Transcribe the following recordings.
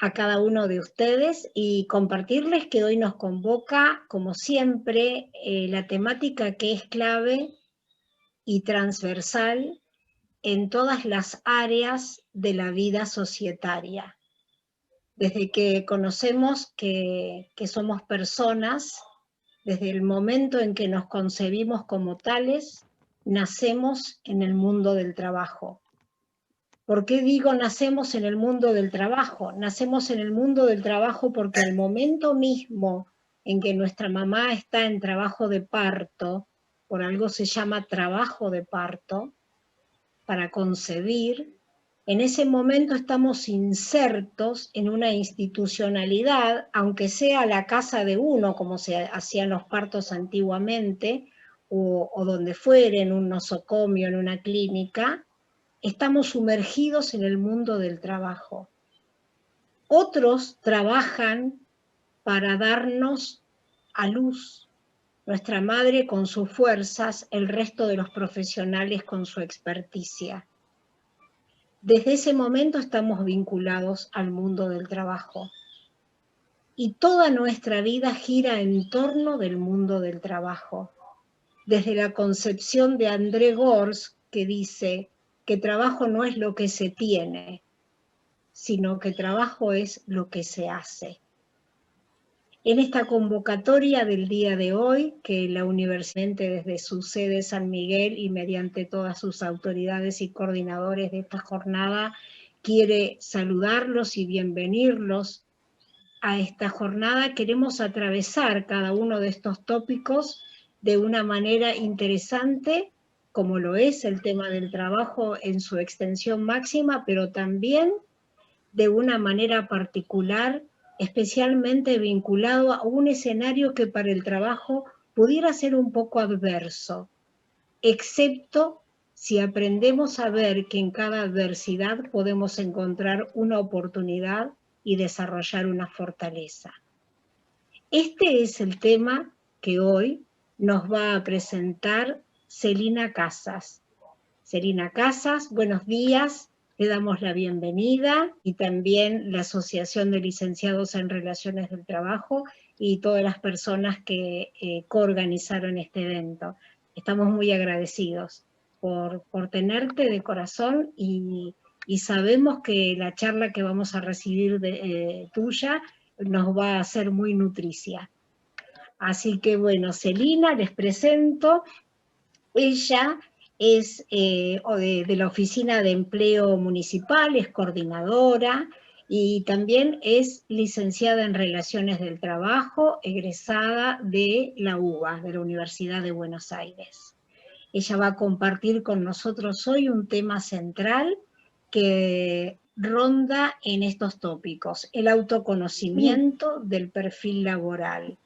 a cada uno de ustedes y compartirles que hoy nos convoca, como siempre, la temática que es clave y transversal en todas las áreas de la vida societaria. Desde que conocemos que somos personas, desde el momento en que nos concebimos como tales, nacemos en el mundo del trabajo. ¿Por qué digo nacemos en el mundo del trabajo? Nacemos en el mundo del trabajo porque al momento mismo en que nuestra mamá está en trabajo de parto, por algo se llama trabajo de parto, para concebir, en ese momento estamos insertos en una institucionalidad, aunque sea la casa de uno, como se hacían los partos antiguamente, o donde fuere, en un nosocomio, en una clínica, estamos sumergidos en el mundo del trabajo. Otros trabajan para darnos a luz, nuestra madre con sus fuerzas, el resto de los profesionales con su experticia. Desde ese momento estamos vinculados al mundo del trabajo. Y toda nuestra vida gira en torno del mundo del trabajo. Desde la concepción de André Gorz, que dice que trabajo no es lo que se tiene, sino que trabajo es lo que se hace. En esta convocatoria del día de hoy, que la Universidad desde su sede San Miguel y mediante todas sus autoridades y coordinadores de esta jornada, quiere saludarlos y bienvenirlos a esta jornada, queremos atravesar cada uno de estos tópicos de una manera interesante, como lo es el tema del trabajo en su extensión máxima, pero también de una manera particular, especialmente vinculado a un escenario que para el trabajo pudiera ser un poco adverso, excepto si aprendemos a ver que en cada adversidad podemos encontrar una oportunidad y desarrollar una fortaleza. Este es el tema que hoy nos va a presentar Celina Casas. Celina Casas, buenos días, le damos la bienvenida y también la Asociación de Licenciados en Relaciones del Trabajo y todas las personas que coorganizaron este evento. Estamos muy agradecidos por tenerte de corazón y sabemos que la charla que vamos a recibir tuya nos va a ser muy nutricia. Así que bueno, Celina, les presento. Ella es de la Oficina de Empleo Municipal, es coordinadora y también es licenciada en Relaciones del Trabajo, egresada de la UBA, de la Universidad de Buenos Aires. Ella va a compartir con nosotros hoy un tema central que ronda en estos tópicos: el autoconocimiento del perfil laboral.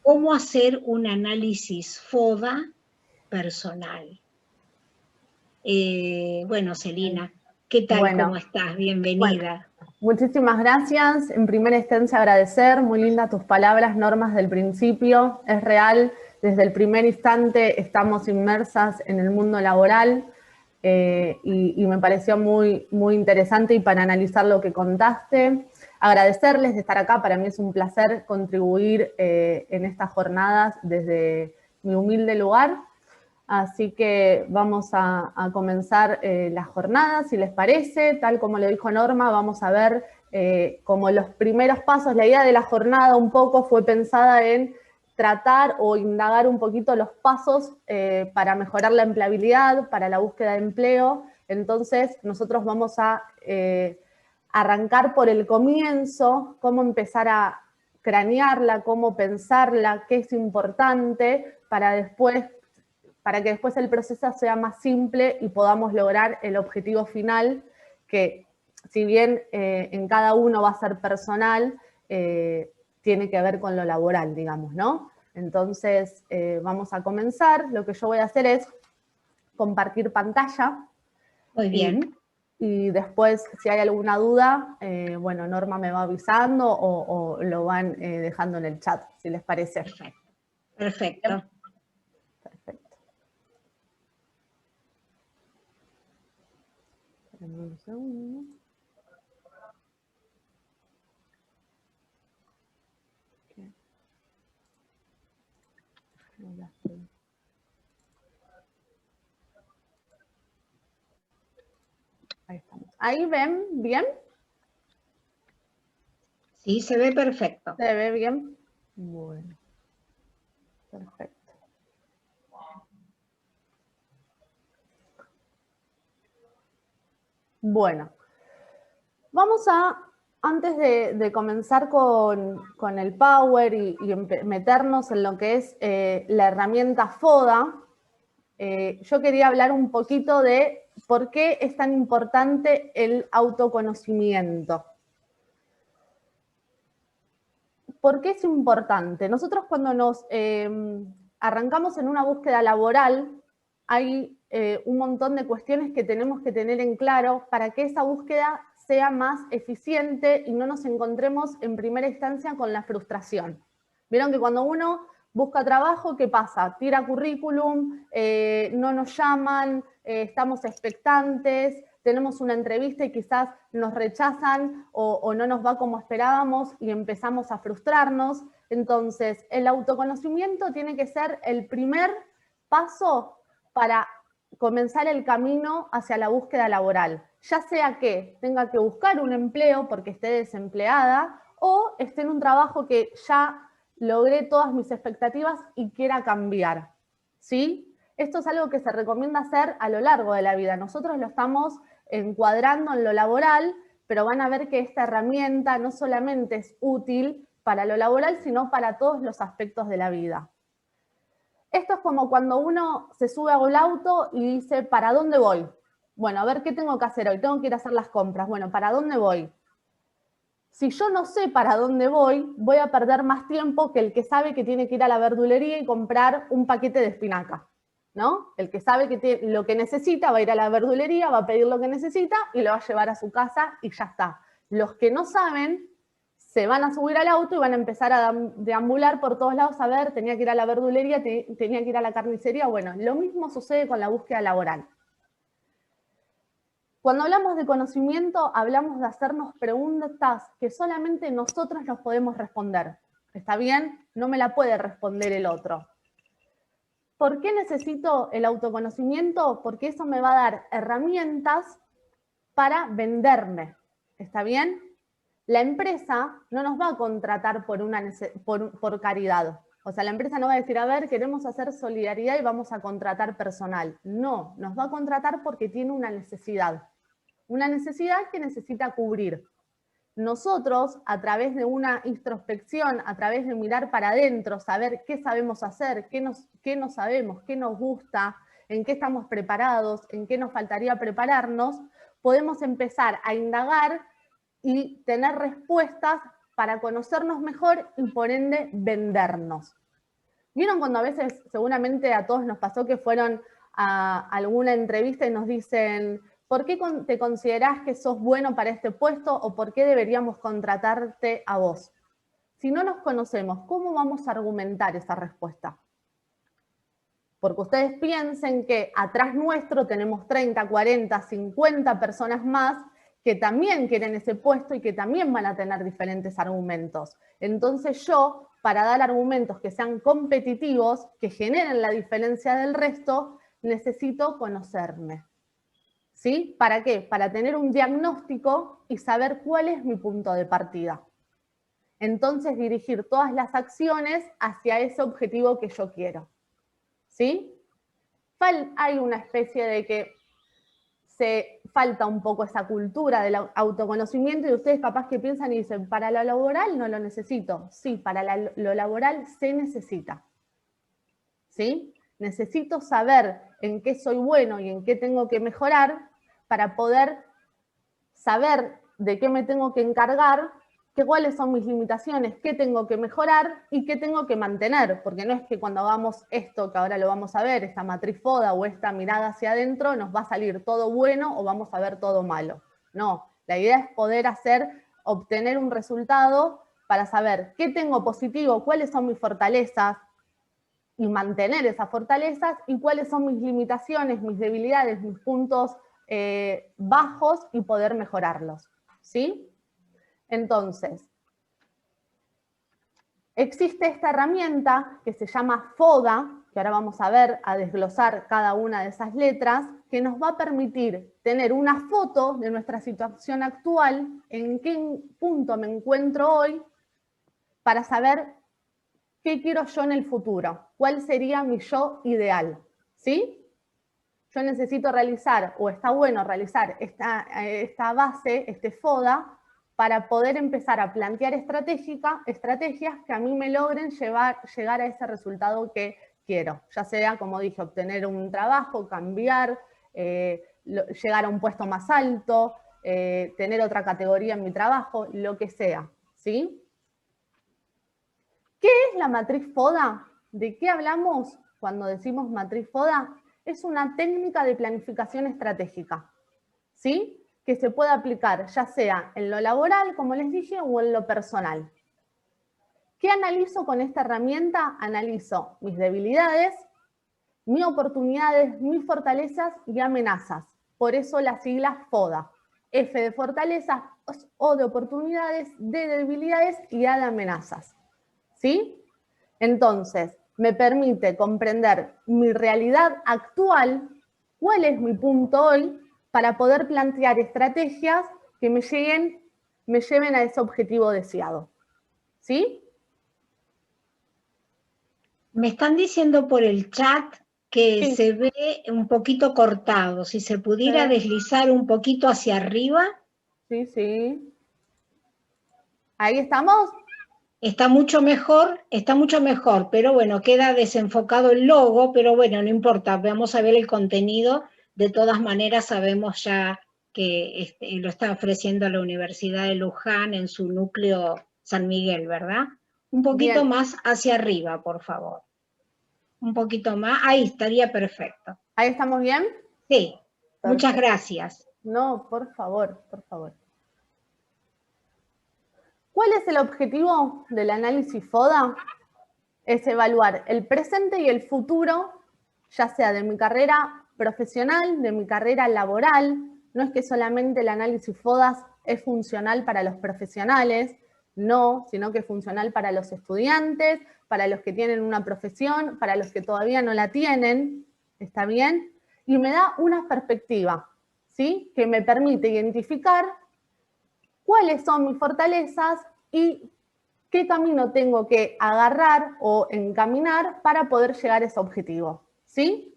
¿Cómo hacer un análisis FODA personal? Bueno, Celina, ¿qué tal? Bueno, ¿Cómo estás? Bienvenida. Muchísimas gracias. En primera instancia agradecer, muy lindas tus palabras, Normas, del principio. Es real, desde el primer instante estamos inmersas en el mundo laboral y me pareció muy interesante y para analizar lo que contaste. Agradecerles de estar acá, para mí es un placer contribuir en estas jornadas desde mi humilde lugar. Así que vamos a comenzar las jornadas, si les parece. Tal como lo dijo Norma, vamos a ver como los primeros pasos. La idea de la jornada un poco fue pensada en tratar o indagar un poquito los pasos para mejorar la empleabilidad, para la búsqueda de empleo. Entonces, nosotros vamos a arrancar por el comienzo, cómo empezar a cranearla, cómo pensarla, qué es importante, para que después el proceso sea más simple y podamos lograr el objetivo final, que si bien en cada uno va a ser personal, tiene que ver con lo laboral, digamos, ¿no? Entonces, vamos a comenzar. Lo que yo voy a hacer es compartir pantalla. Muy bien. Y después, si hay alguna duda, bueno, Norma me va avisando o lo van dejando en el chat, si les parece. Perfecto. Perfecto. Perfecto. Esperen un segundo. Ahí estamos. ¿Ahí ven bien? Sí, se ve perfecto. ¿Se ve bien? Bueno. Perfecto. Bueno. Vamos a, antes de comenzar con el Power y meternos en lo que es la herramienta FODA, yo quería hablar un poquito de por qué es tan importante el autoconocimiento. ¿Por qué es importante? Nosotros cuando nos arrancamos en una búsqueda laboral, hay un montón de cuestiones que tenemos que tener en claro para que esa búsqueda sea más eficiente y no nos encontremos en primera instancia con la frustración. Vieron que cuando uno busca trabajo, ¿qué pasa? Tira currículum, no nos llaman, estamos expectantes, tenemos una entrevista y quizás nos rechazan o no nos va como esperábamos y empezamos a frustrarnos. Entonces, el autoconocimiento tiene que ser el primer paso para comenzar el camino hacia la búsqueda laboral. Ya sea que tenga que buscar un empleo porque esté desempleada o esté en un trabajo que ya logré todas mis expectativas y quiera cambiar. ¿Sí? Esto es algo que se recomienda hacer a lo largo de la vida. Nosotros lo estamos encuadrando en lo laboral, pero van a ver que esta herramienta no solamente es útil para lo laboral, sino para todos los aspectos de la vida. Esto es como cuando uno se sube a un auto y dice, ¿para dónde voy? Bueno, a ver, ¿qué tengo que hacer hoy? Tengo que ir a hacer las compras. Bueno, ¿para dónde voy? Si yo no sé para dónde voy a perder más tiempo que el que sabe que tiene que ir a la verdulería y comprar un paquete de espinaca, ¿no? El que sabe que lo que necesita va a ir a la verdulería, va a pedir lo que necesita y lo va a llevar a su casa y ya está. Los que no saben se van a subir al auto y van a empezar a deambular por todos lados, a ver, tenía que ir a la verdulería, tenía que ir a la carnicería. Bueno, lo mismo sucede con la búsqueda laboral. Cuando hablamos de conocimiento, hablamos de hacernos preguntas que solamente nosotros nos podemos responder. ¿Está bien? No me la puede responder el otro. ¿Por qué necesito el autoconocimiento? Porque eso me va a dar herramientas para venderme. ¿Está bien? La empresa no nos va a contratar por caridad. O sea, la empresa no va a decir, a ver, queremos hacer solidaridad y vamos a contratar personal. No, nos va a contratar porque tiene una necesidad. Una necesidad que necesita cubrir. Nosotros, a través de una introspección, a través de mirar para adentro, saber qué sabemos hacer, qué no sabemos, qué nos gusta, en qué estamos preparados, en qué nos faltaría prepararnos, podemos empezar a indagar y tener respuestas para conocernos mejor y por ende vendernos. ¿Vieron cuando a veces, seguramente a todos nos pasó que fueron a alguna entrevista y nos dicen, ¿por qué te considerás que sos bueno para este puesto o por qué deberíamos contratarte a vos? Si no nos conocemos, ¿cómo vamos a argumentar esa respuesta? Porque ustedes piensen que atrás nuestro tenemos 30, 40, 50 personas más que también quieren ese puesto y que también van a tener diferentes argumentos. Entonces yo, para dar argumentos que sean competitivos, que generen la diferencia del resto, necesito conocerme. ¿Sí? ¿Para qué? Para tener un diagnóstico y saber cuál es mi punto de partida. Entonces dirigir todas las acciones hacia ese objetivo que yo quiero. ¿Sí? Hay una especie de que se falta un poco esa cultura del autoconocimiento y ustedes capaz que piensan y dicen, para lo laboral no lo necesito. Sí, para lo laboral se necesita. ¿Sí? Necesito saber en qué soy bueno y en qué tengo que mejorar para poder saber de qué me tengo que encargar, cuáles son mis limitaciones, qué tengo que mejorar y qué tengo que mantener, porque no es que cuando hagamos esto, que ahora lo vamos a ver, esta matriz FODA o esta mirada hacia adentro, nos va a salir todo bueno o vamos a ver todo malo. No, la idea es poder obtener un resultado para saber qué tengo positivo, cuáles son mis fortalezas y mantener esas fortalezas y cuáles son mis limitaciones, mis debilidades, mis puntos bajos y poder mejorarlos. ¿Sí? Entonces, existe esta herramienta que se llama FODA, que ahora vamos a ver, a desglosar cada una de esas letras, que nos va a permitir tener una foto de nuestra situación actual, en qué punto me encuentro hoy, para saber qué quiero yo en el futuro, cuál sería mi yo ideal, ¿sí? Yo necesito realizar, o está bueno realizar esta base, este FODA, para poder empezar a plantear estrategias que a mí me logren llegar a ese resultado que quiero, ya sea, como dije, obtener un trabajo, cambiar, llegar a un puesto más alto, tener otra categoría en mi trabajo, lo que sea, ¿sí? ¿Qué es la matriz FODA? ¿De qué hablamos cuando decimos matriz FODA? Es una técnica de planificación estratégica, ¿sí? Que se puede aplicar ya sea en lo laboral, como les dije, o en lo personal. ¿Qué analizo con esta herramienta? Analizo mis debilidades, mis oportunidades, mis fortalezas y amenazas. Por eso las siglas FODA. F de fortalezas, O de oportunidades, D de debilidades y A de amenazas. ¿Sí? Entonces, me permite comprender mi realidad actual, cuál es mi punto hoy, para poder plantear estrategias que me lleven a ese objetivo deseado. ¿Sí? Me están diciendo por el chat que Sí. se ve un poquito cortado. Si se pudiera deslizar un poquito hacia arriba. Sí, sí. ¿Ahí estamos? Está mucho mejor, pero bueno, queda desenfocado el logo, pero bueno, no importa, vamos a ver el contenido. De todas maneras, sabemos ya que lo está ofreciendo la Universidad de Luján en su núcleo San Miguel, ¿verdad? Un poquito Bien. más hacia arriba, por favor. Un poquito más, ahí estaría perfecto. ¿Ahí estamos bien? Sí, muchas Perfecto. gracias. No, por favor, por favor. ¿Cuál es el objetivo del análisis FODA? Es evaluar el presente y el futuro, ya sea de mi carrera profesional, de mi carrera laboral. No es que solamente el análisis FODA es funcional para los profesionales, no, sino que es funcional para los estudiantes, para los que tienen una profesión, para los que todavía no la tienen, ¿está bien? Y me da una perspectiva, ¿sí? Que me permite identificar cuáles son mis fortalezas y qué camino tengo que agarrar o encaminar para poder llegar a ese objetivo, ¿sí?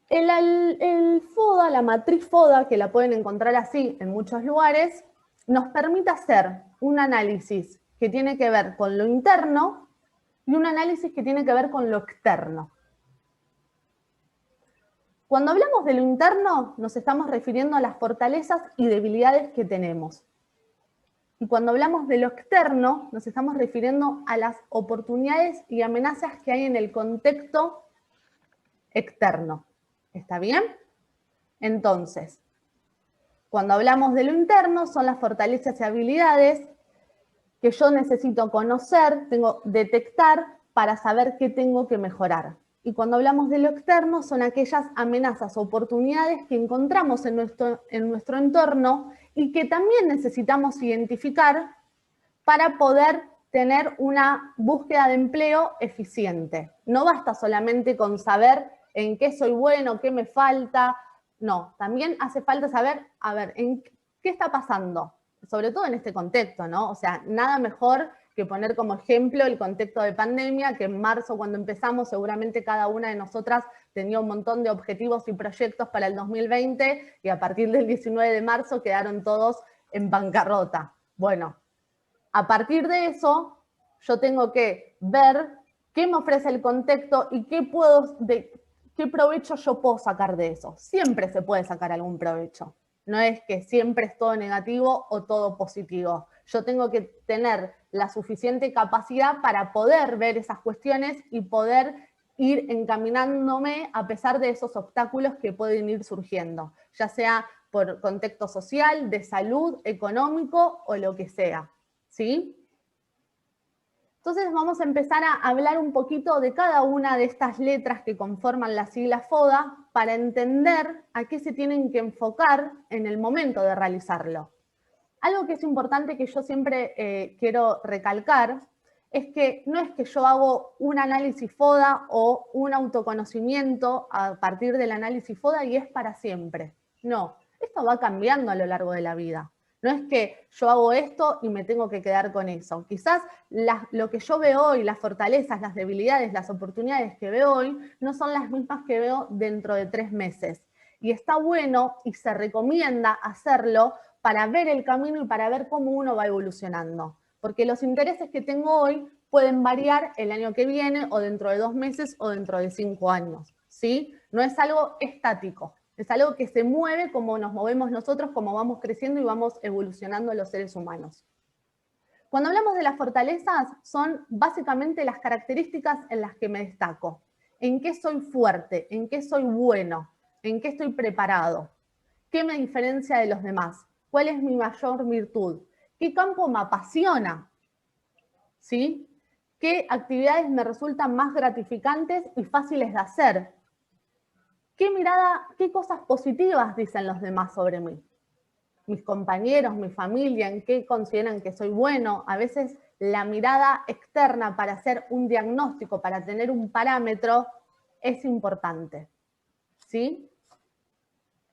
El FODA, la matriz FODA, que la pueden encontrar así en muchos lugares, nos permite hacer un análisis que tiene que ver con lo interno y un análisis que tiene que ver con lo externo. Cuando hablamos de lo interno, nos estamos refiriendo a las fortalezas y debilidades que tenemos. Y cuando hablamos de lo externo, nos estamos refiriendo a las oportunidades y amenazas que hay en el contexto externo. ¿Está bien? Entonces, cuando hablamos de lo interno, son las fortalezas y habilidades que yo necesito conocer, detectar para saber qué tengo que mejorar. Y cuando hablamos de lo externo, son aquellas amenazas o oportunidades que encontramos en nuestro entorno y que también necesitamos identificar para poder tener una búsqueda de empleo eficiente. No basta solamente con saber en qué soy bueno, qué me falta. No, también hace falta saber, a ver, en qué está pasando, sobre todo en este contexto, ¿no? O sea, nada mejor que poner como ejemplo el contexto de pandemia, que en marzo cuando empezamos seguramente cada una de nosotras tenía un montón de objetivos y proyectos para el 2020 y a partir del 19 de marzo quedaron todos en bancarrota. Bueno, a partir de eso yo tengo que ver qué me ofrece el contexto y qué provecho yo puedo sacar de eso. Siempre se puede sacar algún provecho. No es que siempre es todo negativo o todo positivo. Yo tengo que tener la suficiente capacidad para poder ver esas cuestiones y poder ir encaminándome a pesar de esos obstáculos que pueden ir surgiendo, ya sea por contexto social, de salud, económico o lo que sea, ¿sí? Entonces vamos a empezar a hablar un poquito de cada una de estas letras que conforman la sigla FODA para entender a qué se tienen que enfocar en el momento de realizarlo. Algo que es importante que yo siempre quiero recalcar es que no es que yo hago un análisis FODA o un autoconocimiento a partir del análisis FODA y es para siempre. No, esto va cambiando a lo largo de la vida. No es que yo hago esto y me tengo que quedar con eso. Quizás lo que yo veo hoy, las fortalezas, las debilidades, las oportunidades que veo hoy, no son las mismas que veo dentro de 3 meses. Y está bueno y se recomienda hacerlo para ver el camino y para ver cómo uno va evolucionando. Porque los intereses que tengo hoy pueden variar el año que viene o dentro de 2 meses o dentro de 5 años. ¿Sí? No es algo estático, es algo que se mueve como nos movemos nosotros, como vamos creciendo y vamos evolucionando los seres humanos. Cuando hablamos de las fortalezas, son básicamente las características en las que me destaco. En qué soy fuerte, en qué soy bueno, en qué estoy preparado. ¿Qué me diferencia de los demás? ¿Cuál es mi mayor virtud? ¿Qué campo me apasiona? ¿Sí? ¿Qué actividades me resultan más gratificantes y fáciles de hacer? ¿Qué mirada, qué cosas positivas dicen los demás sobre mí? Mis compañeros, mi familia, en qué consideran que soy bueno. A veces la mirada externa para hacer un diagnóstico, para tener un parámetro, es importante. ¿Sí?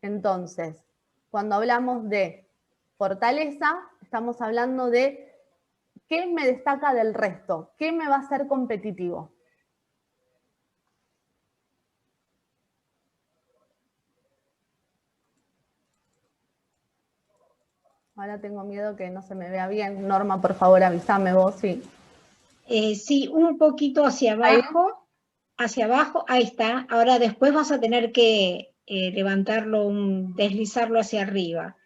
Entonces, cuando hablamos de fortaleza, estamos hablando de qué me destaca del resto, qué me va a hacer competitivo. Ahora tengo miedo que no se me vea bien. Norma, por favor, avísame vos, sí. Sí, un poquito hacia abajo, ahí está. Ahora después vas a tener que levantarlo, deslizarlo hacia arriba.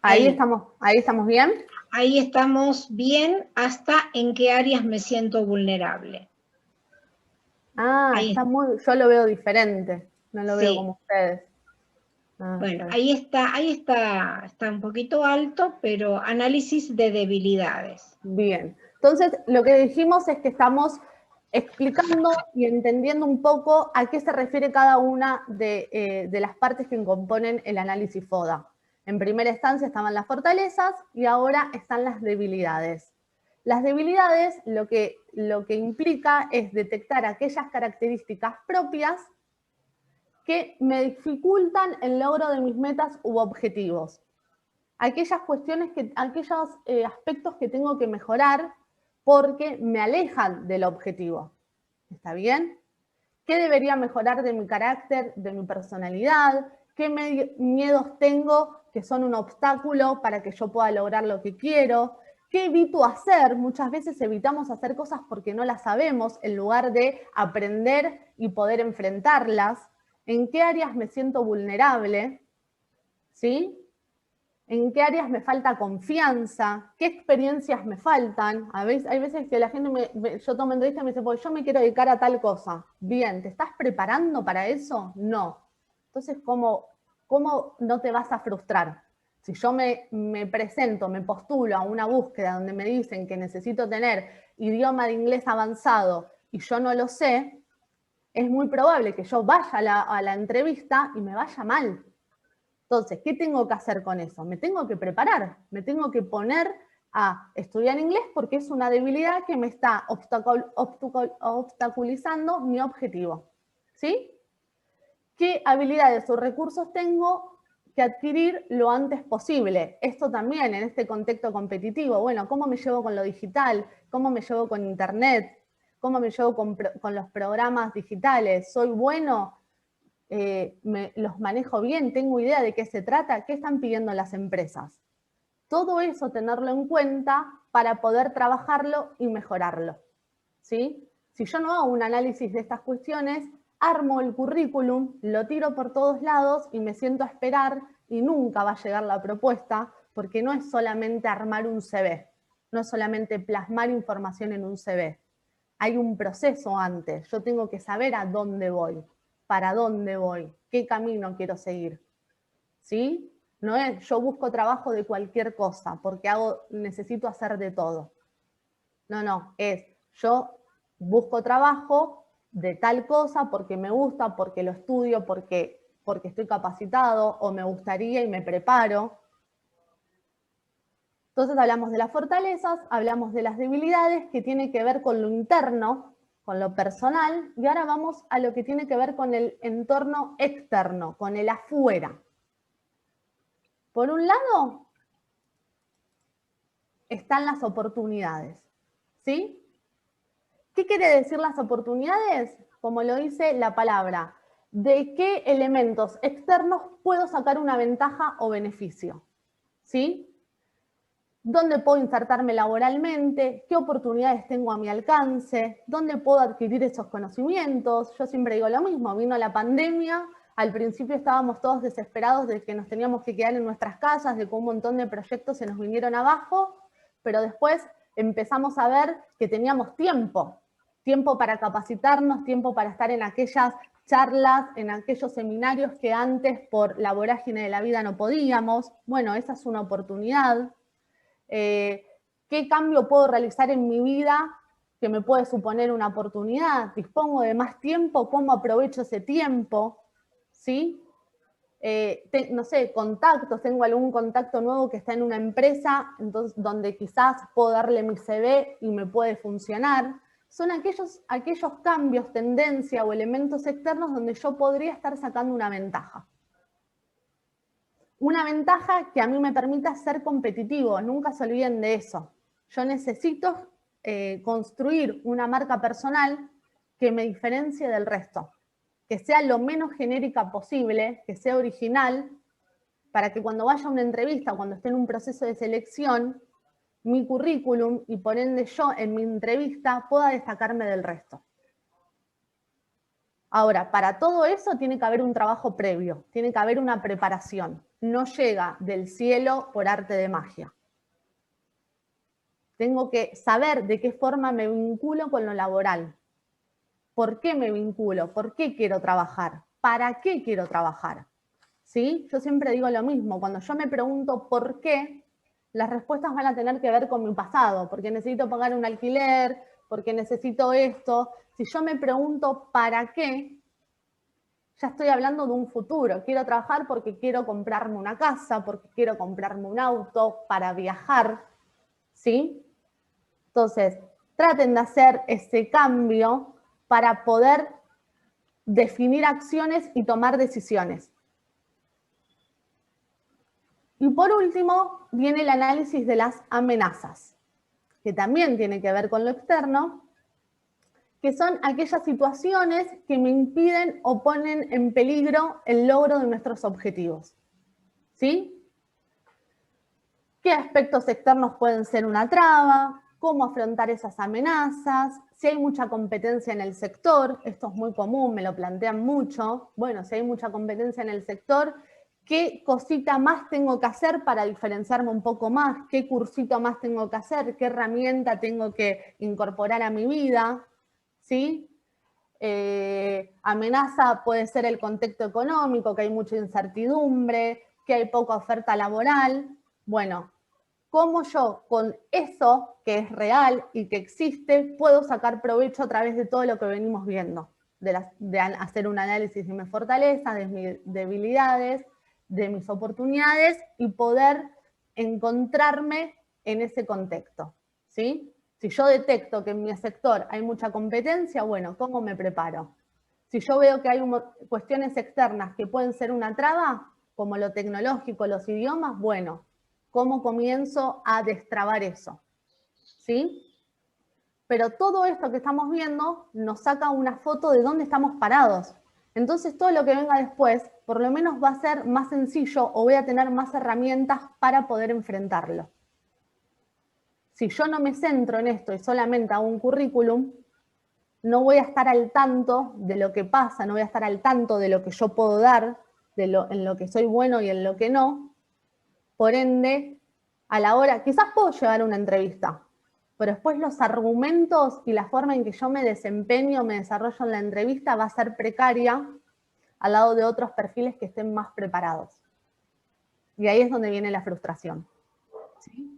Ahí estamos bien. Ahí estamos bien hasta en qué áreas me siento vulnerable. Ah, Ahí, yo lo veo diferente, no lo veo sí. como ustedes. Bueno, ahí está un poquito alto, pero análisis de debilidades. Bien, entonces lo que dijimos es que estamos explicando y entendiendo un poco a qué se refiere cada una de las partes que componen el análisis FODA. En primera instancia estaban las fortalezas y ahora están las debilidades. Las debilidades lo que implica es detectar aquellas características propias que me dificultan el logro de mis metas u objetivos. Aquellas cuestiones, aquellos aspectos que tengo que mejorar porque me alejan del objetivo. ¿Está bien? ¿Qué debería mejorar de mi carácter, de mi personalidad? ¿Qué miedos tengo que son un obstáculo para que yo pueda lograr lo que quiero? ¿Qué evito hacer? Muchas veces evitamos hacer cosas porque no las sabemos en lugar de aprender y poder enfrentarlas. ¿En qué áreas me siento vulnerable? ¿Sí? ¿En qué áreas me falta confianza? ¿Qué experiencias me faltan? Hay veces que la gente, yo tomo entrevista y me dice, pues yo me quiero dedicar a tal cosa. Bien, ¿te estás preparando para eso? No. Entonces, ¿cómo no te vas a frustrar? Si yo me presento, me postulo a una búsqueda donde me dicen que necesito tener idioma de inglés avanzado y yo no lo sé, es muy probable que yo vaya a la entrevista y me vaya mal. Entonces, ¿qué tengo que hacer con eso? Me tengo que preparar, me tengo que poner a estudiar inglés porque es una debilidad que me está obstaculizando mi objetivo. ¿Sí? ¿Qué habilidades o recursos tengo que adquirir lo antes posible? Esto también en este contexto competitivo. Bueno, ¿cómo me llevo con lo digital? ¿Cómo me llevo con internet? ¿Cómo me llevo con los programas digitales? ¿Soy bueno? Los manejo bien, tengo idea de qué se trata, qué están pidiendo las empresas. Todo eso tenerlo en cuenta para poder trabajarlo y mejorarlo. ¿Sí? Si yo no hago un análisis de estas cuestiones, armo el currículum, lo tiro por todos lados y me siento a esperar y nunca va a llegar la propuesta porque no es solamente armar un CV, no es solamente plasmar información en un CV. Hay un proceso antes, yo tengo que saber a dónde voy, para dónde voy, qué camino quiero seguir. ¿Sí? No es yo busco trabajo de cualquier cosa porque necesito hacer de todo. No, es yo busco trabajo de tal cosa porque me gusta, porque lo estudio, porque porque estoy capacitado, o me gustaría y me preparo. Entonces hablamos de las fortalezas, hablamos de las debilidades, que tiene que ver con lo interno, con lo personal, y ahora vamos a lo que tiene que ver con el entorno externo, con el afuera. Por un lado, están las oportunidades, ¿sí? ¿Qué quiere decir las oportunidades? Como lo dice la palabra, ¿de qué elementos externos puedo sacar una ventaja o beneficio? ¿Sí? ¿Dónde puedo insertarme laboralmente? ¿Qué oportunidades tengo a mi alcance? ¿Dónde puedo adquirir esos conocimientos? Yo siempre digo lo mismo, vino la pandemia, al principio estábamos todos desesperados de que nos teníamos que quedar en nuestras casas, de que un montón de proyectos se nos vinieron abajo, pero después empezamos a ver que teníamos tiempo para capacitarnos, tiempo para estar en aquellas charlas, en aquellos seminarios que antes por la vorágine de la vida no podíamos. Bueno, esa es una oportunidad. ¿Qué cambio puedo realizar en mi vida que me puede suponer una oportunidad? ¿Dispongo de más tiempo? ¿Cómo aprovecho ese tiempo? ¿Sí? No sé, contactos, tengo algún contacto nuevo que está en una empresa, entonces, donde quizás puedo darle mi CV y me puede funcionar. Son aquellos cambios, tendencia o elementos externos donde yo podría estar sacando una ventaja. Una ventaja que a mí me permita ser competitivo, nunca se olviden de eso. Yo necesito construir una marca personal que me diferencie del resto, que sea lo menos genérica posible, que sea original, para que cuando vaya a una entrevista, cuando esté en un proceso de selección, mi currículum y por ende yo en mi entrevista pueda destacarme del resto. Ahora, para todo eso tiene que haber un trabajo previo, tiene que haber una preparación. No llega del cielo por arte de magia. Tengo que saber de qué forma me vinculo con lo laboral. ¿Por qué me vinculo? ¿Por qué quiero trabajar? ¿Para qué quiero trabajar? ¿Sí? Yo siempre digo lo mismo. Cuando yo me pregunto por qué, las respuestas van a tener que ver con mi pasado. Porque necesito pagar un alquiler, porque necesito esto. Si yo me pregunto para qué, ya estoy hablando de un futuro. Quiero trabajar porque quiero comprarme una casa, porque quiero comprarme un auto, para viajar, ¿sí? Entonces, traten de hacer ese cambio para poder definir acciones y tomar decisiones. Y por último, viene el análisis de las amenazas, que también tiene que ver con lo externo, que son aquellas situaciones que me impiden o ponen en peligro el logro de nuestros objetivos. ¿Sí? ¿Qué aspectos externos pueden ser una traba? ¿Cómo afrontar esas amenazas? Si hay mucha competencia en el sector, esto es muy común, me lo plantean mucho. Bueno, si hay mucha competencia en el sector, ¿qué cosita más tengo que hacer para diferenciarme un poco más? ¿Qué cursito más tengo que hacer? ¿Qué herramienta tengo que incorporar a mi vida? ¿Sí? Amenaza puede ser el contexto económico, que hay mucha incertidumbre, que hay poca oferta laboral. Bueno, ¿cómo yo con eso que es real y que existe puedo sacar provecho a través de todo lo que venimos viendo? De hacer un análisis de mis fortalezas, de mis debilidades, de mis oportunidades y poder encontrarme en ese contexto, ¿sí? Si yo detecto que en mi sector hay mucha competencia, bueno, ¿cómo me preparo? Si yo veo que hay cuestiones externas que pueden ser una traba, como lo tecnológico, los idiomas, bueno, ¿cómo comienzo a destrabar eso? ¿Sí? Pero todo esto que estamos viendo nos saca una foto de dónde estamos parados. Entonces todo lo que venga después, por lo menos va a ser más sencillo o voy a tener más herramientas para poder enfrentarlo. Si yo no me centro en esto y solamente hago un currículum, no voy a estar al tanto de lo que pasa, no voy a estar al tanto de lo que yo puedo dar, en lo que soy bueno y en lo que no. Por ende, a la hora, quizás puedo llevar una entrevista, pero después los argumentos y la forma en que yo me desempeño, me desarrollo en la entrevista va a ser precaria al lado de otros perfiles que estén más preparados. Y ahí es donde viene la frustración. ¿Sí?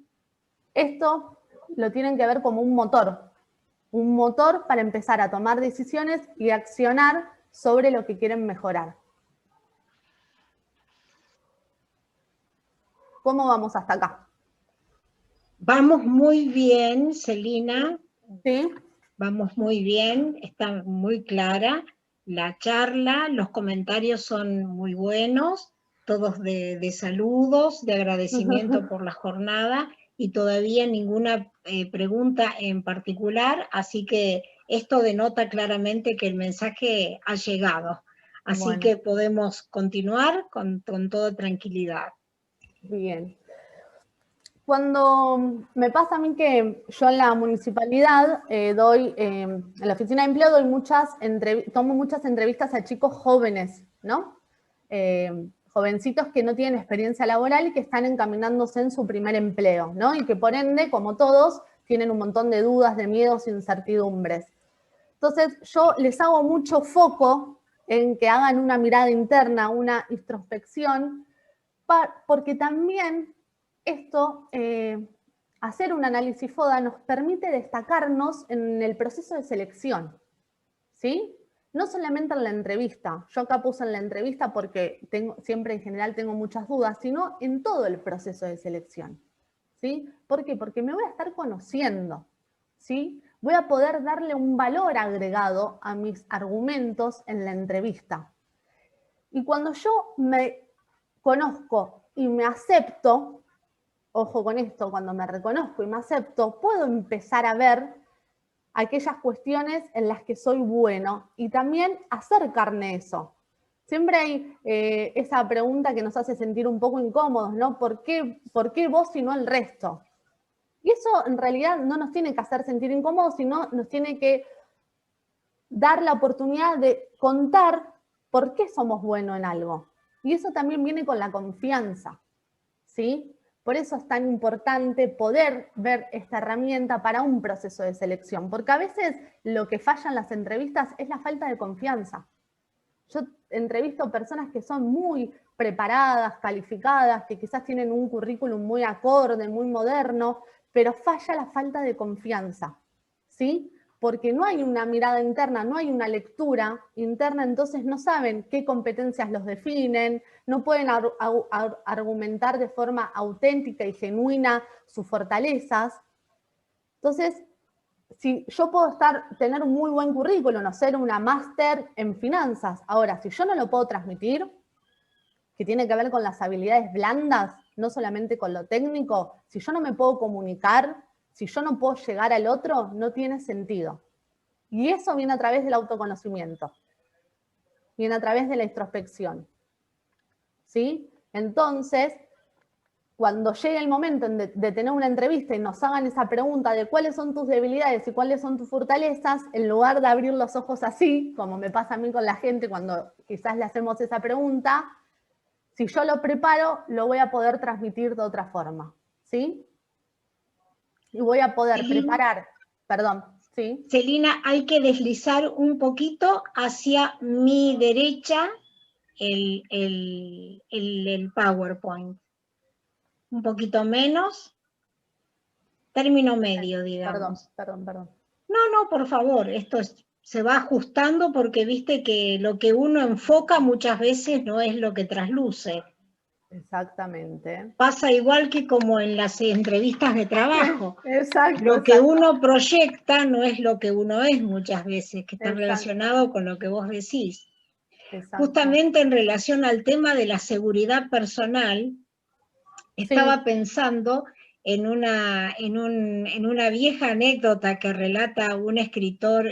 Esto lo tienen que ver como un motor para empezar a tomar decisiones y accionar sobre lo que quieren mejorar. ¿Cómo vamos hasta acá? Vamos muy bien, Celina. ¿Sí? Vamos muy bien, está muy clara la charla, los comentarios son muy buenos, todos de saludos, de agradecimiento por la jornada y todavía ninguna pregunta en particular, así que esto denota claramente que el mensaje ha llegado. Así Bueno, que podemos continuar con toda tranquilidad. bien. Cuando me pasa a mí que yo en la municipalidad en la oficina de empleo tomo muchas entrevistas a chicos jóvenes, ¿no? Jovencitos que no tienen experiencia laboral y que están encaminándose en su primer empleo, ¿no? Y que por ende, como todos, tienen un montón de dudas, de miedos, incertidumbres. Entonces, yo les hago mucho foco en que hagan una mirada interna, una introspección, porque también esto, hacer un análisis FODA nos permite destacarnos en el proceso de selección, ¿sí? No solamente en la entrevista, yo acá puse en la entrevista porque siempre en general tengo muchas dudas, sino en todo el proceso de selección, ¿sí? ¿Por qué? Porque me voy a estar conociendo, ¿sí? Voy a poder darle un valor agregado a mis argumentos en la entrevista. Y cuando yo me conozco y me acepto, ojo con esto, cuando me reconozco y me acepto, puedo empezar a ver aquellas cuestiones en las que soy bueno y también hacer carne eso. Siempre hay esa pregunta que nos hace sentir un poco incómodos, ¿no? ¿Por qué vos y no el resto? Y eso en realidad no nos tiene que hacer sentir incómodos, sino nos tiene que dar la oportunidad de contar por qué somos buenos en algo. Y eso también viene con la confianza, ¿sí? Por eso es tan importante poder ver esta herramienta para un proceso de selección, porque a veces lo que falla en las entrevistas es la falta de confianza. Yo entrevisto personas que son muy preparadas, calificadas, que quizás tienen un currículum muy acorde, muy moderno, pero falla la falta de confianza, ¿sí? Porque no hay una mirada interna, no hay una lectura interna, entonces no saben qué competencias los definen, no pueden argumentar de forma auténtica y genuina sus fortalezas. Entonces, si yo puedo tener un muy buen currículum, no ser una máster en finanzas, ahora, si yo no lo puedo transmitir, que tiene que ver con las habilidades blandas, no solamente con lo técnico, si yo no me puedo comunicar, si yo no puedo llegar al otro, no tiene sentido. Y eso viene a través del autoconocimiento, viene a través de la introspección, ¿sí? Entonces, cuando llegue el momento de tener una entrevista y nos hagan esa pregunta de cuáles son tus debilidades y cuáles son tus fortalezas, en lugar de abrir los ojos así, como me pasa a mí con la gente cuando quizás le hacemos esa pregunta, si yo lo preparo, lo voy a poder transmitir de otra forma, ¿sí? Y voy a poder preparar, perdón, ¿sí? Celina, hay que deslizar un poquito hacia mi derecha el PowerPoint. Un poquito menos. Término medio, digamos. Perdón. No, por favor, se va ajustando porque viste que lo que uno enfoca muchas veces no es lo que trasluce. Exactamente. Pasa igual que como en las entrevistas de trabajo. Exacto. Lo que uno proyecta no es lo que uno es muchas veces, que está Exacto. relacionado con lo que vos decís. Exacto. Justamente en relación al tema de la seguridad personal, estaba pensando en una vieja anécdota que relata un escritor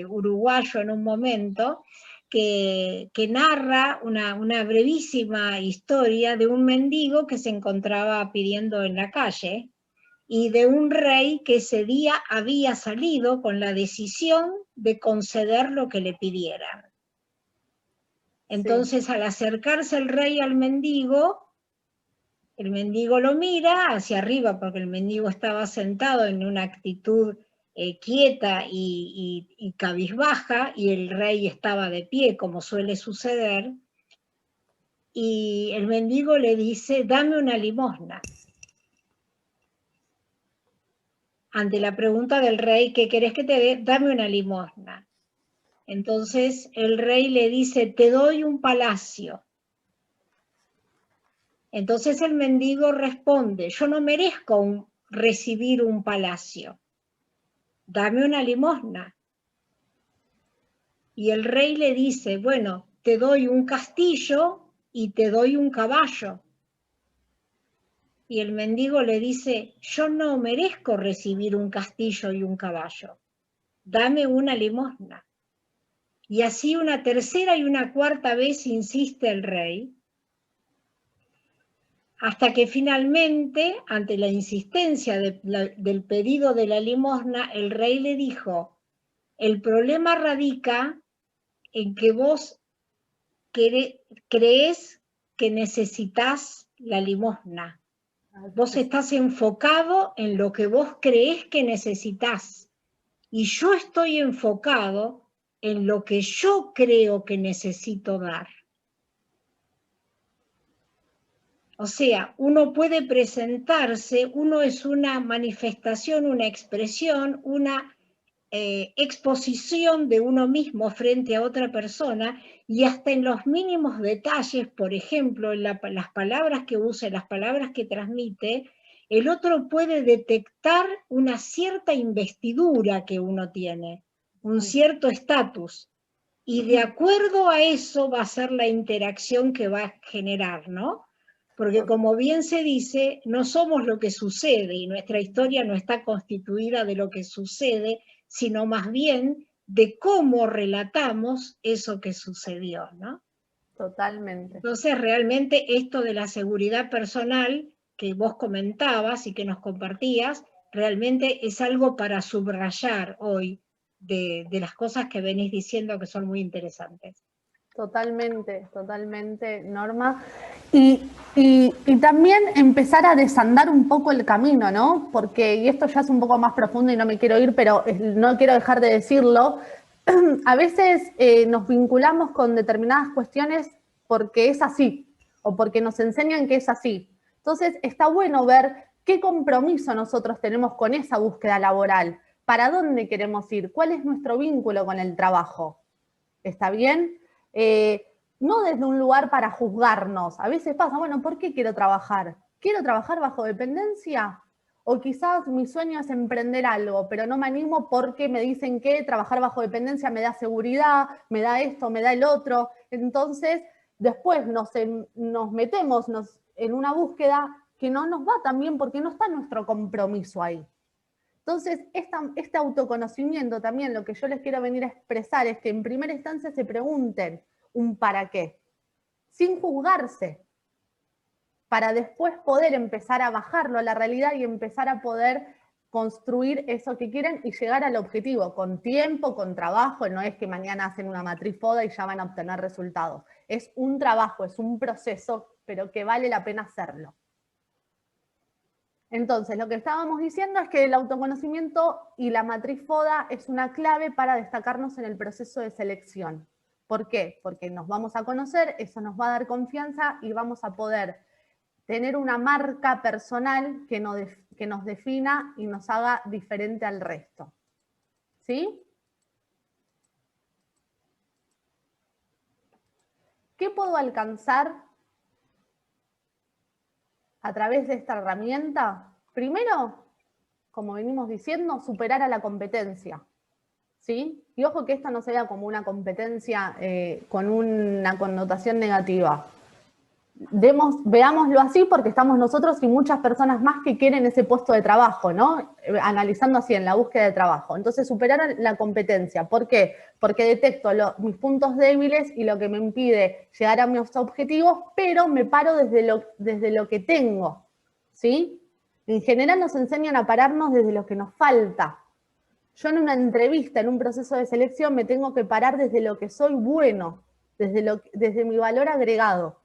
uruguayo en un momento, que narra una brevísima historia de un mendigo que se encontraba pidiendo en la calle y de un rey que ese día había salido con la decisión de conceder lo que le pidieran. Entonces, al acercarse el rey al mendigo, el mendigo lo mira hacia arriba porque el mendigo estaba sentado en una actitud quieta y cabizbaja, y el rey estaba de pie, como suele suceder, y el mendigo le dice: dame una limosna. Ante la pregunta del rey: ¿qué querés que te dé? Dame una limosna. Entonces el rey le dice: te doy un palacio. Entonces el mendigo responde, yo no merezco recibir un palacio, dame una limosna. Y el rey le dice, bueno, te doy un castillo y te doy un caballo. Y el mendigo le dice, yo no merezco recibir un castillo y un caballo, dame una limosna. Y así una tercera y una cuarta vez insiste el rey, hasta que finalmente, ante la insistencia del pedido de la limosna, el rey le dijo, el problema radica en que vos crees que necesitas la limosna. Vos estás enfocado en lo que vos creés que necesitas. Y yo estoy enfocado en lo que yo creo que necesito dar. O sea, uno puede presentarse, uno es una manifestación, una expresión, una exposición de uno mismo frente a otra persona y hasta en los mínimos detalles, por ejemplo, en las palabras que usa, las palabras que transmite, el otro puede detectar una cierta investidura que uno tiene, un cierto estatus. Y de acuerdo a eso va a ser la interacción que va a generar, ¿no? Porque como bien se dice, no somos lo que sucede y nuestra historia no está constituida de lo que sucede, sino más bien de cómo relatamos eso que sucedió, ¿no? Totalmente. Entonces, realmente esto de la seguridad personal que vos comentabas y que nos compartías, realmente es algo para subrayar hoy de las cosas que venís diciendo que son muy interesantes. Totalmente, totalmente, Norma. Y también empezar a desandar un poco el camino, ¿no? Porque, y esto ya es un poco más profundo y no me quiero ir, pero no quiero dejar de decirlo, a veces nos vinculamos con determinadas cuestiones porque es así, o porque nos enseñan que es así. Entonces, está bueno ver qué compromiso nosotros tenemos con esa búsqueda laboral, para dónde queremos ir, cuál es nuestro vínculo con el trabajo. ¿Está bien? No desde un lugar para juzgarnos. A veces pasa, bueno, ¿por qué quiero trabajar? ¿Quiero trabajar bajo dependencia? O quizás mi sueño es emprender algo, pero no me animo porque me dicen que trabajar bajo dependencia me da seguridad, me da esto, me da el otro. Entonces, después nos metemos en una búsqueda que no nos va tan bien porque no está nuestro compromiso ahí. Entonces, este autoconocimiento también, lo que yo les quiero venir a expresar es que en primera instancia se pregunten un para qué, sin juzgarse, para después poder empezar a bajarlo a la realidad y empezar a poder construir eso que quieren y llegar al objetivo, con tiempo, con trabajo. No es que mañana hacen una matriz FODA y ya van a obtener resultados. Es un trabajo, es un proceso, pero que vale la pena hacerlo. Entonces, lo que estábamos diciendo es que el autoconocimiento y la matriz FODA es una clave para destacarnos en el proceso de selección. ¿Por qué? Porque nos vamos a conocer, eso nos va a dar confianza y vamos a poder tener una marca personal que nos defina y nos haga diferente al resto. ¿Sí? ¿Qué puedo alcanzar a través de esta herramienta? Primero, como venimos diciendo, superar a la competencia. ¿Sí? Y ojo que esto no sea como una competencia con una connotación negativa. Veámoslo así porque estamos nosotros y muchas personas más que quieren ese puesto de trabajo, ¿no? Analizando así en la búsqueda de trabajo. Entonces, superar la competencia. ¿Por qué? Porque detecto mis puntos débiles y lo que me impide llegar a mis objetivos, pero me paro desde lo que tengo, ¿sí? En general nos enseñan a pararnos desde lo que nos falta. Yo en una entrevista, en un proceso de selección, me tengo que parar desde lo que soy bueno, desde mi valor agregado.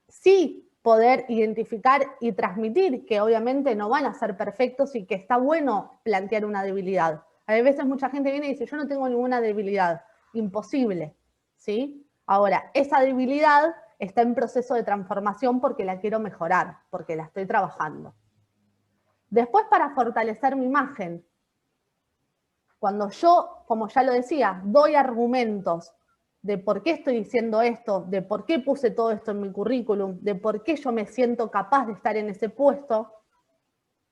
Sí poder identificar y transmitir que obviamente no van a ser perfectos y que está bueno plantear una debilidad. A veces mucha gente viene y dice, yo no tengo ninguna debilidad. Imposible, ¿sí? Ahora, esa debilidad está en proceso de transformación porque la quiero mejorar, porque la estoy trabajando. Después, para fortalecer mi imagen, cuando yo, como ya lo decía, doy argumentos de por qué estoy diciendo esto, de por qué puse todo esto en mi currículum, de por qué yo me siento capaz de estar en ese puesto,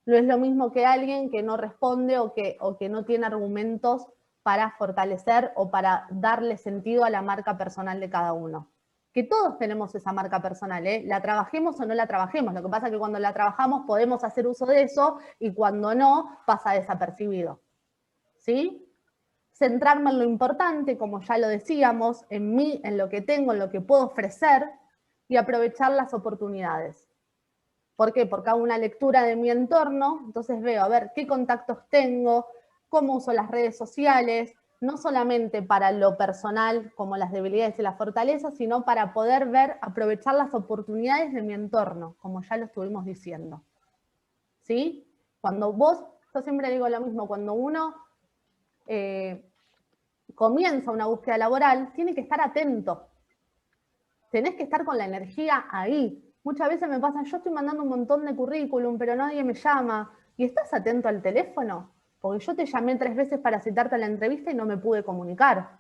no es lo mismo que alguien que no responde o que no tiene argumentos para fortalecer o para darle sentido a la marca personal de cada uno. Que todos tenemos esa marca personal, ¿eh? La trabajemos o no la trabajemos. Lo que pasa es que cuando la trabajamos podemos hacer uso de eso y cuando no, pasa desapercibido. ¿Sí? Centrarme en lo importante, como ya lo decíamos, en mí, en lo que tengo, en lo que puedo ofrecer y aprovechar las oportunidades. ¿Por qué? Porque hago una lectura de mi entorno, entonces veo, a ver, qué contactos tengo, cómo uso las redes sociales, no solamente para lo personal, como las debilidades y las fortalezas, sino para poder ver, aprovechar las oportunidades de mi entorno, como ya lo estuvimos diciendo. ¿Sí? Cuando vos, yo siempre digo lo mismo, cuando uno comienza una búsqueda laboral, tiene que estar atento. Tenés que estar con la energía ahí. Muchas veces me pasa, yo estoy mandando un montón de currículum, pero nadie me llama. ¿Y estás atento al teléfono? Porque yo te llamé 3 veces para citarte a la entrevista y no me pude comunicar.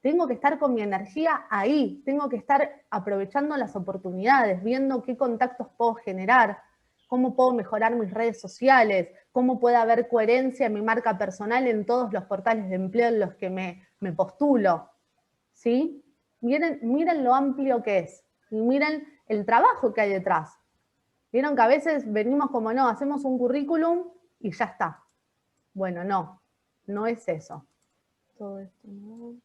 Tengo que estar con mi energía ahí. Tengo que estar aprovechando las oportunidades, viendo qué contactos puedo generar, cómo puedo mejorar mis redes sociales, cómo puede haber coherencia en mi marca personal en todos los portales de empleo en los que me postulo. ¿Sí? Miren lo amplio que es y miren el trabajo que hay detrás. Vieron que a veces venimos como, no, hacemos un currículum y ya está. Bueno, no es eso. Todo esto no.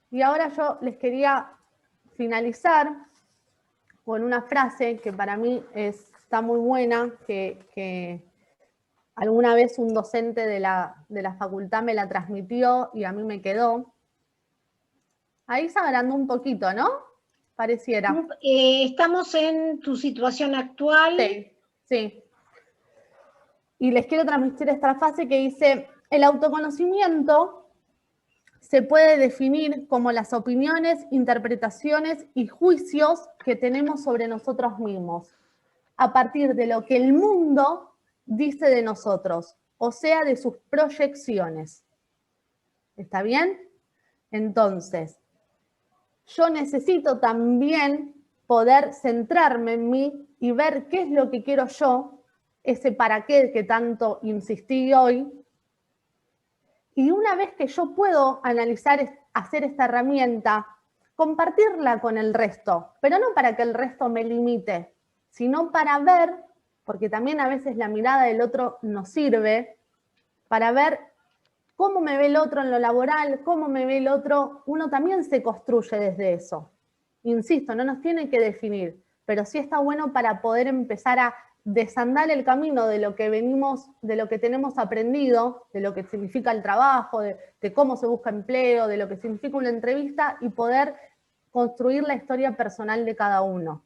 Y ahora yo les quería finalizar con una frase que para mí está muy buena, que alguna vez un docente de la facultad me la transmitió y a mí me quedó. Ahí se agrandó un poquito, ¿no? Pareciera. Estamos en tu situación actual. Sí, sí. Y les quiero transmitir esta frase que dice, el autoconocimiento se puede definir como las opiniones, interpretaciones y juicios que tenemos sobre nosotros mismos, a partir de lo que el mundo dice de nosotros, o sea, de sus proyecciones. ¿Está bien? Entonces, yo necesito también poder centrarme en mí y ver qué es lo que quiero yo, ese para qué que tanto insistí hoy. Y una vez que yo puedo analizar, hacer esta herramienta, compartirla con el resto, pero no para que el resto me limite, sino para ver, porque también a veces la mirada del otro nos sirve, para ver cómo me ve el otro en lo laboral, cómo me ve el otro, uno también se construye desde eso. Insisto, no nos tiene que definir, pero sí está bueno para poder empezar a desandar el camino de lo que venimos, de lo que tenemos aprendido, de lo que significa el trabajo, de cómo se busca empleo, de lo que significa una entrevista y poder construir la historia personal de cada uno.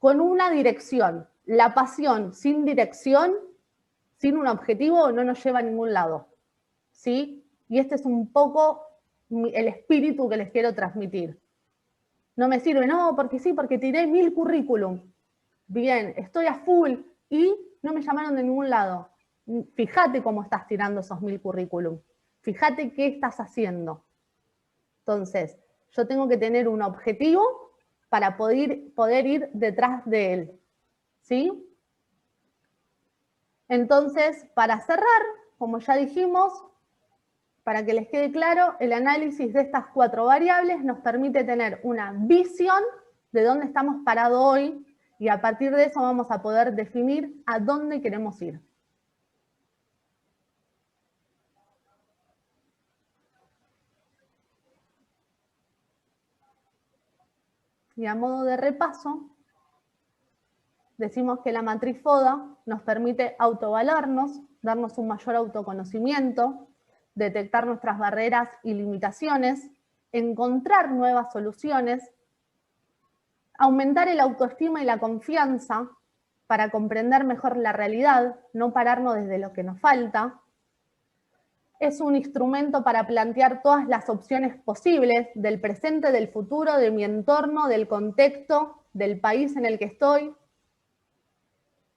Con una dirección. La pasión sin dirección, sin un objetivo, no nos lleva a ningún lado. ¿Sí? Y este es un poco el espíritu que les quiero transmitir. No me sirve, no, porque sí, porque tiré 1000 currículum. Bien, estoy a full y no me llamaron de ningún lado. Fíjate cómo estás tirando esos 1000 currículum. Fíjate qué estás haciendo. Entonces, yo tengo que tener un objetivo para poder ir detrás de él. ¿Sí? Entonces, para cerrar, como ya dijimos, para que les quede claro, el análisis de estas 4 variables nos permite tener una visión de dónde estamos parados hoy y a partir de eso vamos a poder definir a dónde queremos ir. Y a modo de repaso, decimos que la matriz FODA nos permite autoevaluarnos, darnos un mayor autoconocimiento, detectar nuestras barreras y limitaciones, encontrar nuevas soluciones, aumentar el autoestima y la confianza para comprender mejor la realidad, no pararnos desde lo que nos falta. Es un instrumento para plantear todas las opciones posibles del presente, del futuro, de mi entorno, del contexto, del país en el que estoy.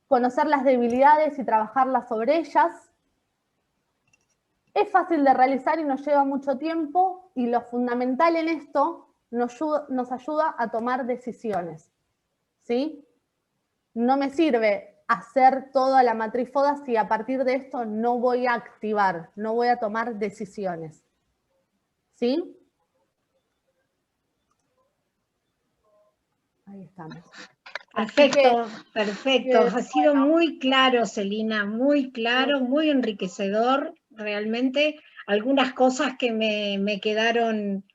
Conocer las debilidades y trabajarlas sobre ellas. Es fácil de realizar y nos lleva mucho tiempo, y lo fundamental en esto nos ayuda a tomar decisiones, ¿sí? No me sirve hacer toda la matriz FODA si a partir de esto no voy a activar, no voy a tomar decisiones, ¿sí? Ahí estamos. Perfecto, perfecto. Ha sido bueno, muy claro, Celina, muy claro, muy enriquecedor, realmente. Algunas cosas que me quedaron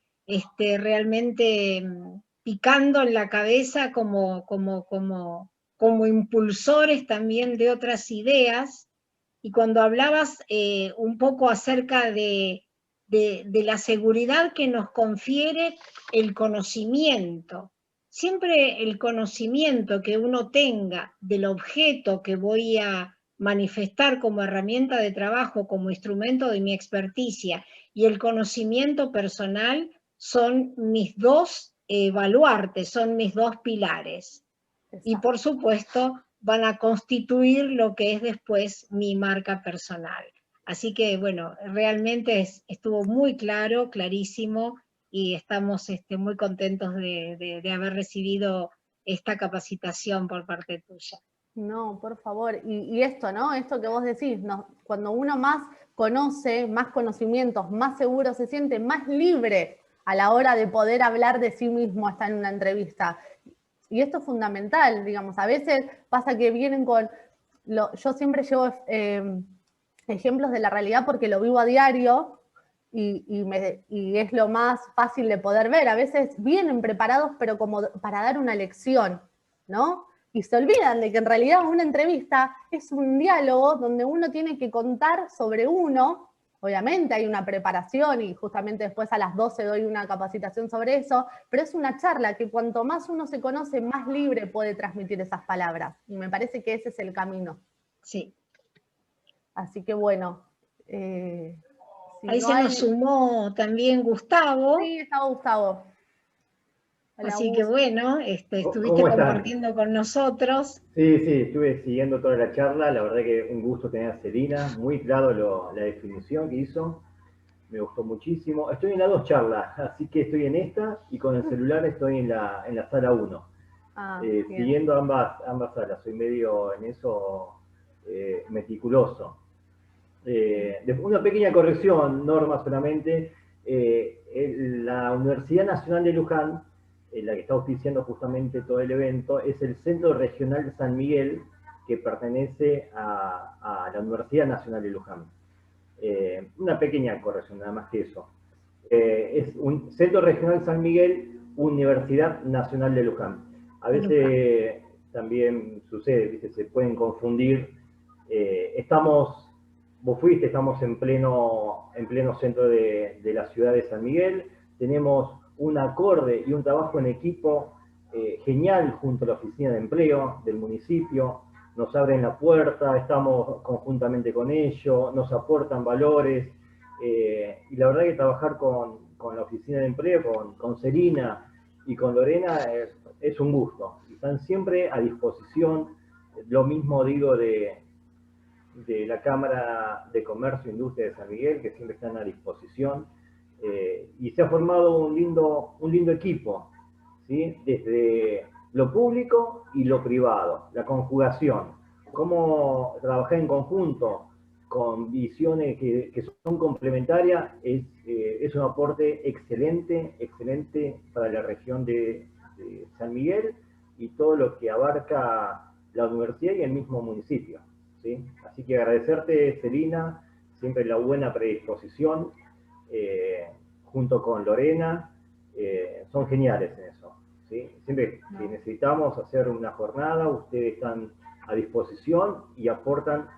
realmente picando en la cabeza como impulsores también de otras ideas. Y cuando hablabas un poco acerca de la seguridad que nos confiere el conocimiento. Siempre el conocimiento que uno tenga del objeto que voy a manifestar como herramienta de trabajo, como instrumento de mi experticia, y el conocimiento personal son mis dos baluartes, son mis dos pilares. Y por supuesto van a constituir lo que es después mi marca personal. Así que bueno, realmente estuvo muy claro, clarísimo, y estamos muy contentos de haber recibido esta capacitación por parte tuya. No, por favor. Y esto, ¿no? Esto que vos decís, no, cuando uno más conoce, más conocimientos, más seguro se siente, más libre a la hora de poder hablar de sí mismo hasta en una entrevista. Y esto es fundamental, digamos. A veces pasa que vienen con... yo siempre llevo ejemplos de la realidad porque lo vivo a diario y es lo más fácil de poder ver. A veces vienen preparados, pero como para dar una lección, ¿no? Y se olvidan de que en realidad una entrevista es un diálogo donde uno tiene que contar sobre uno. Obviamente hay una preparación y justamente después a las 12 doy una capacitación sobre eso, pero es una charla que cuanto más uno se conoce, más libre puede transmitir esas palabras. Y me parece que ese es el camino. Sí. Así que bueno. Ahí se nos sumó también Gustavo. Sí, estaba Gustavo. Hola, Así que bueno, estuviste compartiendo con nosotros. Sí, estuve siguiendo toda la charla, la verdad que un gusto tener a Celina, muy claro la definición que hizo, me gustó muchísimo. Estoy en las dos charlas, así que estoy en esta y con el celular estoy en la sala 1, siguiendo ambas salas, soy medio en eso meticuloso. Una pequeña corrección, Norma, solamente, la Universidad Nacional de Luján, la que está auspiciando justamente todo el evento, es el Centro Regional de San Miguel, que pertenece a la Universidad Nacional de Luján. Una pequeña corrección, nada más que eso. Es un Centro Regional San Miguel, Universidad Nacional de Luján. A veces también sucede, ¿viste? Se pueden confundir. Vos fuiste, estamos en pleno centro de la ciudad de San Miguel. Tenemos un acorde y un trabajo en equipo genial junto a la oficina de empleo del municipio. Nos abren la puerta, estamos conjuntamente con ellos, nos aportan valores. Y la verdad que trabajar con la oficina de empleo, con Celina y con Lorena es un gusto. Están siempre a disposición. Lo mismo digo de la Cámara de Comercio e Industria de San Miguel, que siempre están a disposición. Y se ha formado un lindo equipo, ¿sí? Desde lo público y lo privado, la conjugación, cómo trabajar en conjunto con visiones que son complementarias es un aporte excelente para la región de San Miguel y todo lo que abarca la universidad y el mismo municipio, ¿sí? Así que agradecerte, Celina, siempre la buena predisposición, junto con Lorena, son geniales en eso, ¿sí? Siempre que necesitamos hacer una jornada, ustedes están a disposición y aportan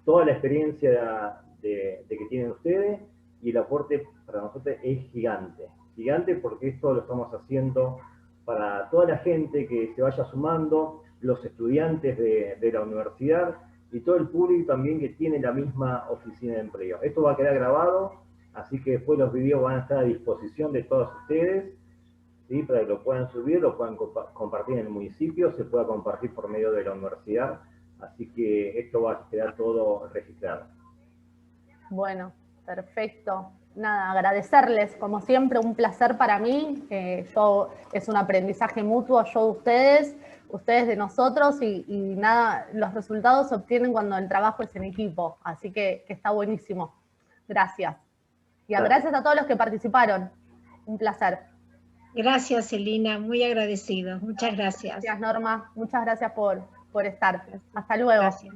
toda la experiencia de que tienen ustedes, y el aporte para nosotros es gigante porque esto lo estamos haciendo para toda la gente que se vaya sumando, los estudiantes de la universidad y todo el público también que tiene la misma oficina de empleo. Esto va a quedar grabado, así que después los videos van a estar a disposición de todos ustedes, ¿sí? Para que lo puedan subir, lo puedan compartir en el municipio, se pueda compartir por medio de la universidad, así que esto va a quedar todo registrado. Bueno, Perfecto. Nada, agradecerles, como siempre, un placer para mí. Es un aprendizaje mutuo, yo de ustedes, ustedes de nosotros, y nada, los resultados se obtienen cuando el trabajo es en equipo, así que está buenísimo. Gracias. Y gracias a todos los que participaron. Un placer. Gracias, Celina, muy agradecidos. Muchas gracias. Gracias, Norma. Muchas gracias por estar. Hasta luego. Gracias.